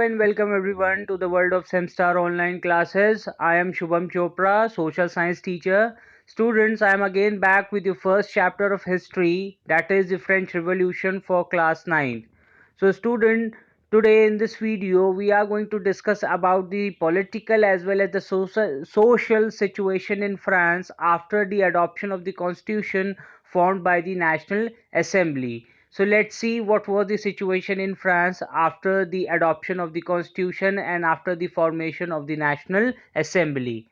and welcome everyone to the world of Semstar online classes. I am Shubham Chopra, social science teacher. Students, I am again back with your first chapter of history, that is the French Revolution for class 9. So student, today in this video we are going to discuss about the political as well as the social situation in France after the adoption of the constitution formed by the National Assembly. So let's see what was the situation in France after the adoption of the constitution and after the formation of the National Assembly.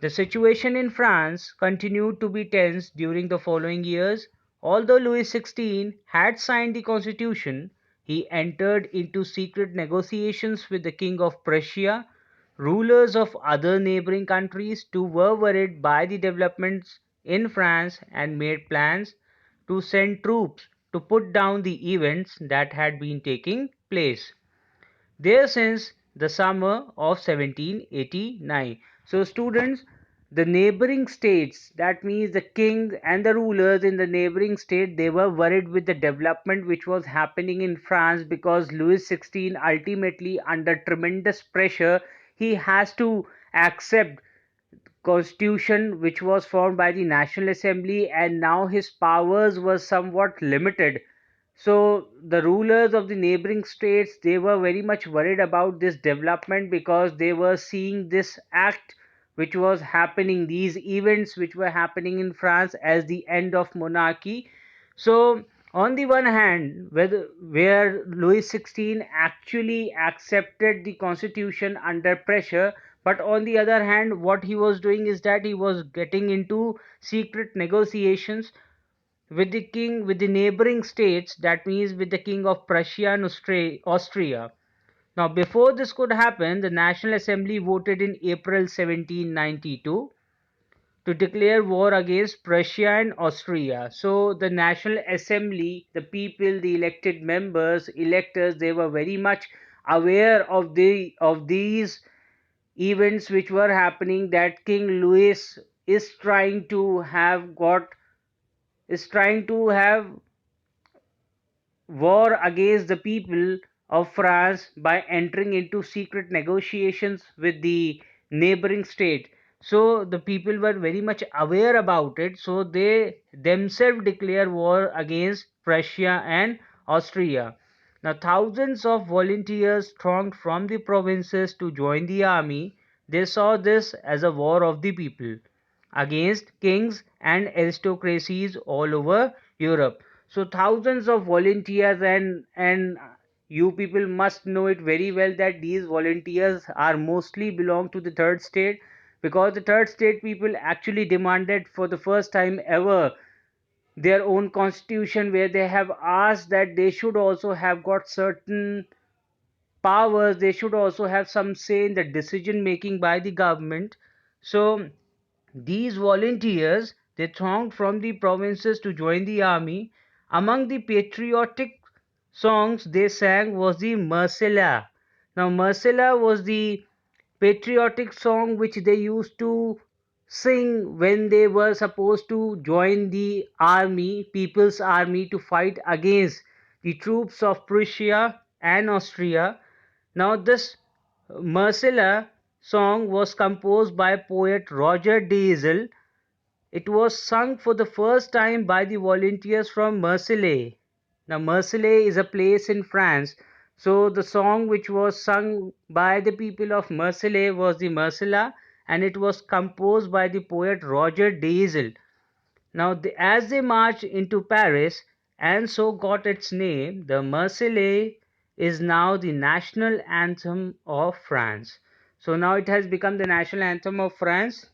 The situation in France continued to be tense during the following years. Although Louis XVI had signed the constitution, he entered into secret negotiations with the King of Prussia. Rulers of other neighboring countries too were worried by the developments in France and made plans to send troops to put down the events that had been taking place there since the summer of 1789. So students, the neighboring states, that means the king and the rulers in the neighboring state, they were worried with the development which was happening in France because Louis XVI ultimately under tremendous pressure, he has to accept constitution which was formed by the National Assembly, and now his powers were somewhat limited. So the rulers of the neighboring states, they were very much worried about this development because they were seeing this act which was happening, these events which were happening in France as the end of monarchy. So on the one hand, where Louis XVI actually accepted the constitution under pressure, but on the other hand, what he was doing is that he was getting into secret negotiations with the king, with the neighboring states, that means with the king of Prussia and Austria. Now, before this could happen, the National Assembly voted in April 1792 to declare war against Prussia and Austria. So, the National Assembly, the people, the elected members, electors, they were very much aware of these events which were happening, that King Louis is trying to have got is trying to have war against the people of France by entering into secret negotiations with the neighboring state. So the people were very much aware about it, so they themselves declare war against Prussia and Austria. Now thousands of volunteers thronged from the provinces to join the army. They saw this as a war of the people against kings and aristocracies all over Europe. So thousands of volunteers, and you people must know it very well that these volunteers are mostly belong to the third state, because the third state people actually demanded for the first time ever their own constitution, where they have asked that they should also have got certain powers, they should also have some say in the decision making by the government. So these volunteers, they thronged from the provinces to join the army. Among the patriotic songs they sang was the Marseillaise. Now Marseillaise was the patriotic song which they used to sing when they were supposed to join the army, people's army, to fight against the troops of Prussia and Austria. Now this Marseillaise song was composed by poet Roger Diesel. It was sung for the first time by the volunteers from Marseille. Now Marseille is a place in France. So the song which was sung by the people of Marseille was the Marseillaise, and it was composed by the poet Roger Diesel. Now as they marched into Paris and so got its name, the Marseillaise is now the national anthem of France. So now it has become the national anthem of France.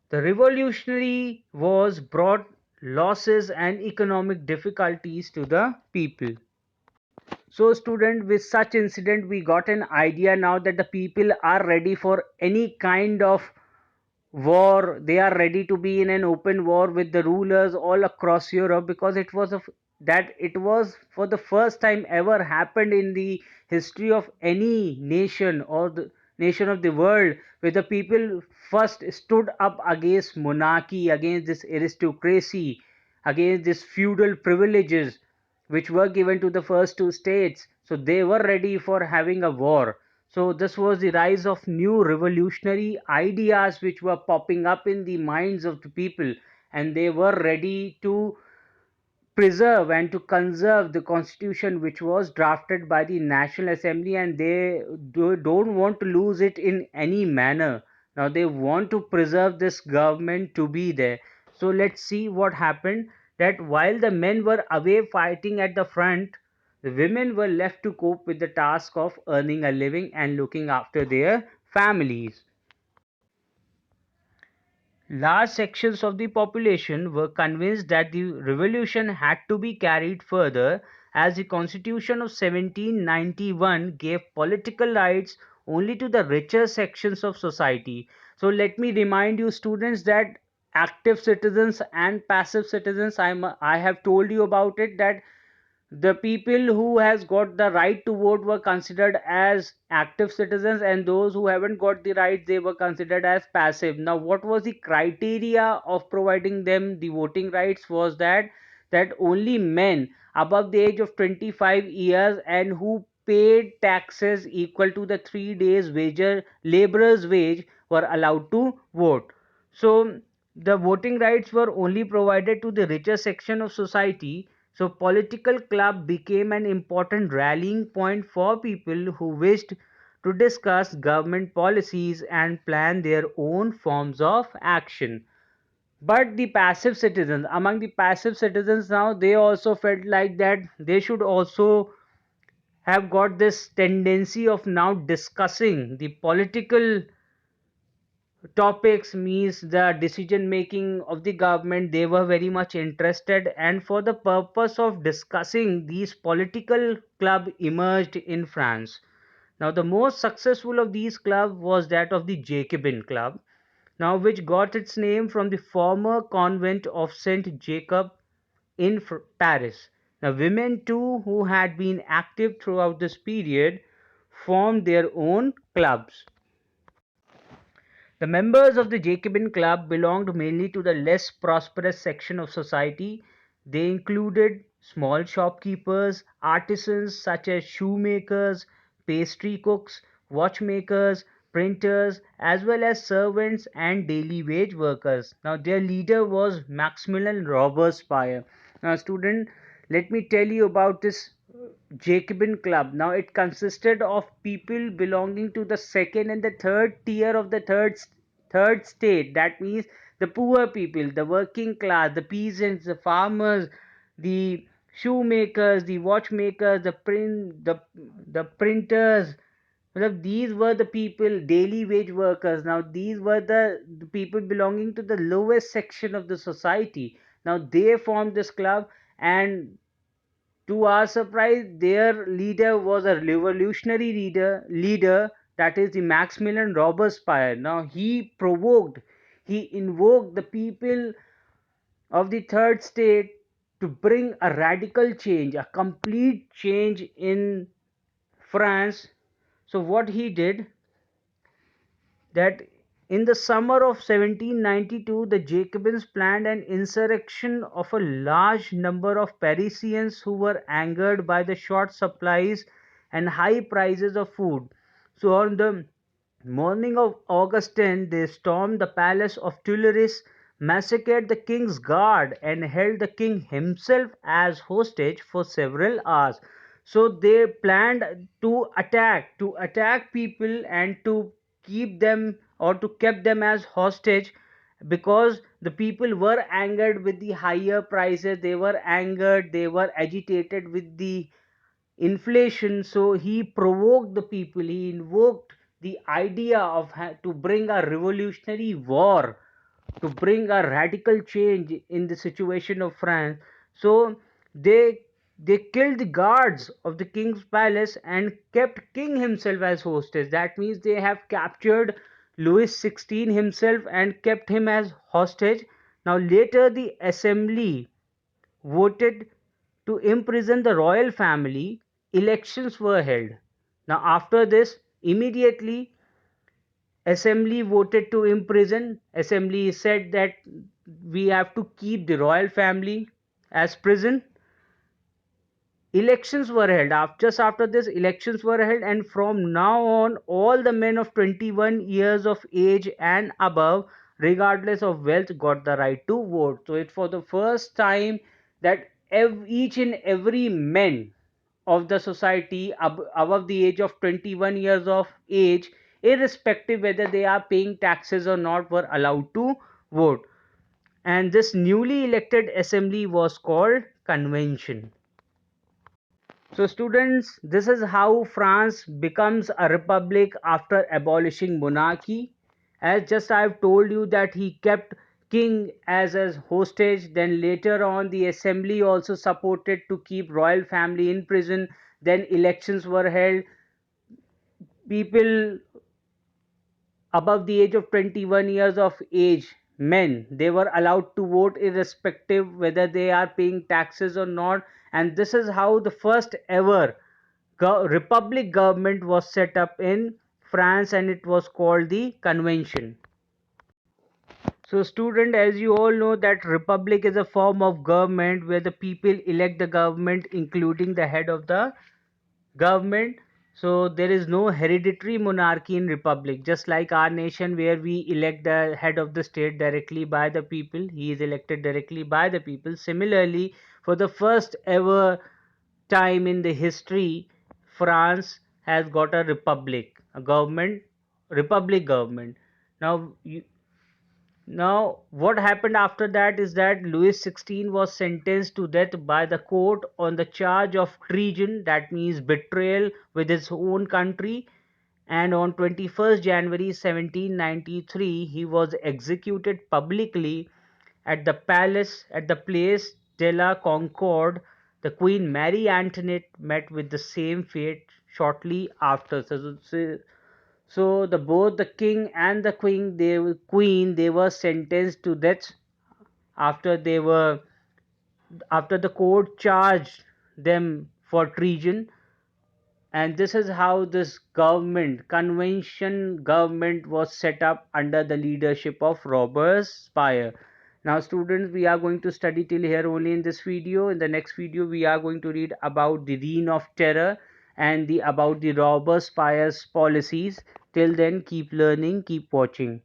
The Revolutionary Wars brought losses and economic difficulties to the people. So student, with such incident we got an idea now that the people are ready for any kind of war. They are ready to be in an open war with the rulers all across Europe, because it was for the first time ever happened in the history of any nation or the nation of the world, where the people first stood up against monarchy, against this aristocracy, against this feudal privileges which were given to the first two states. So they were ready for having a war. So this was the rise of new revolutionary ideas which were popping up in the minds of the people, and they were ready to preserve and to conserve the constitution which was drafted by the National Assembly, and they don't want to lose it in any manner. Now they want to preserve this government to be there. So let's see what happened, that while the men were away fighting at the front, the women were left to cope with the task of earning a living and looking after their families. Large sections of the population were convinced that the revolution had to be carried further, as the Constitution of 1791 gave political rights only to the richer sections of society. So let me remind you students that active citizens and passive citizens, I have told you about it, that the people who has got the right to vote were considered as active citizens, and those who haven't got the right, they were considered as passive. Now what was the criteria of providing them the voting rights was that only men above the age of 25 years and who paid taxes equal to the 3 days wager laborer's wage were allowed to vote. So the voting rights were only provided to the richer section of society. So political club became an important rallying point for people who wished to discuss government policies and plan their own forms of action. But the passive citizens, among the passive citizens now, they also felt like that they should also have got this tendency of now discussing the political topics, means the decision making of the government. They were very much interested, and for the purpose of discussing, these political club emerged in France. Now the most successful of these clubs was that of the Jacobin Club, now which got its name from the former convent of Saint Jacob in Paris. Now women too, who had been active throughout this period, formed their own clubs. The members of the Jacobin Club belonged mainly to the less prosperous section of society. They included small shopkeepers, artisans such as shoemakers, pastry cooks, watchmakers, printers, as well as servants and daily wage workers. Now, their leader was Maximilian Robespierre. Now, student, let me tell you about this Jacobin Club. Now, it consisted of people belonging to the second and the third tier of the third state. That means the poor people, the working class, the peasants, the farmers, the shoemakers, the watchmakers, the printers. Well, these were the people, daily wage workers. Now, these were the people belonging to the lowest section of the society. Now, they formed this club, and to our surprise, their leader was a revolutionary leader, that is the Maximilian Robespierre. Now he invoked the people of the third state to bring a radical change, a complete change in France. So what he did, that in the summer of 1792 the Jacobins planned an insurrection of a large number of Parisians who were angered by the short supplies and high prices of food. So on the morning of August 10, they stormed the palace of Tuileries, massacred the king's guard, and held the king himself as hostage for several hours. So they planned to attack people and to keep them or to keep them as hostage, because the people were angered with the higher prices, they were angered, they were agitated with the inflation. So he provoked the people, he invoked the idea of to bring a revolutionary war, to bring a radical change in the situation of France. So they they killed the guards of the king's palace and kept king himself as hostage. That means they have captured Louis XVI himself and kept him as hostage. Now later the assembly voted to imprison the royal family. Elections were held. Now after this, immediately assembly voted to imprison. Assembly said that we have to keep the royal family as prison. elections were held. Just after this, elections were held, and from now on, all the men of 21 years of age and above, regardless of wealth, got the right to vote. So it's for the first time that each and every man of the society above the age of 21 years of age, irrespective whether they are paying taxes or not, were allowed to vote. And this newly elected assembly was called convention. So students, this is how France becomes a republic after abolishing monarchy. As just I have told you that he kept king as a hostage, then later on the assembly also supported to keep royal family in prison, then elections were held. People above the age of 21 years of age, men, they were allowed to vote irrespective whether they are paying taxes or not. And this is how the first ever republic government was set up in France, and it was called the convention. So student, as you all know that republic is a form of government where the people elect the government, including the head of the government. So there is no hereditary monarchy in republic, just like our nation where we elect the head of the state directly by the people. He is elected directly by the people. Similarly, for the first ever time in the history, France has got a republic, a government, republic government. Now now, what happened after that is that Louis XVI was sentenced to death by the court on the charge of treason, that means betrayal with his own country. And on 21st January 1793, he was executed publicly at the palace at the Place de la Concorde. The Queen Mary Antoinette met with the same fate shortly after. So the both the king and the queen they were sentenced to death after they were after the court charged them for treason. And this is how this government convention government was set up under the leadership of Robespierre. Now students, we are going to study till here only in this video. In the next video we are going to read about the reign of terror and the about the Robespierre's policies. Till then, keep learning, keep watching.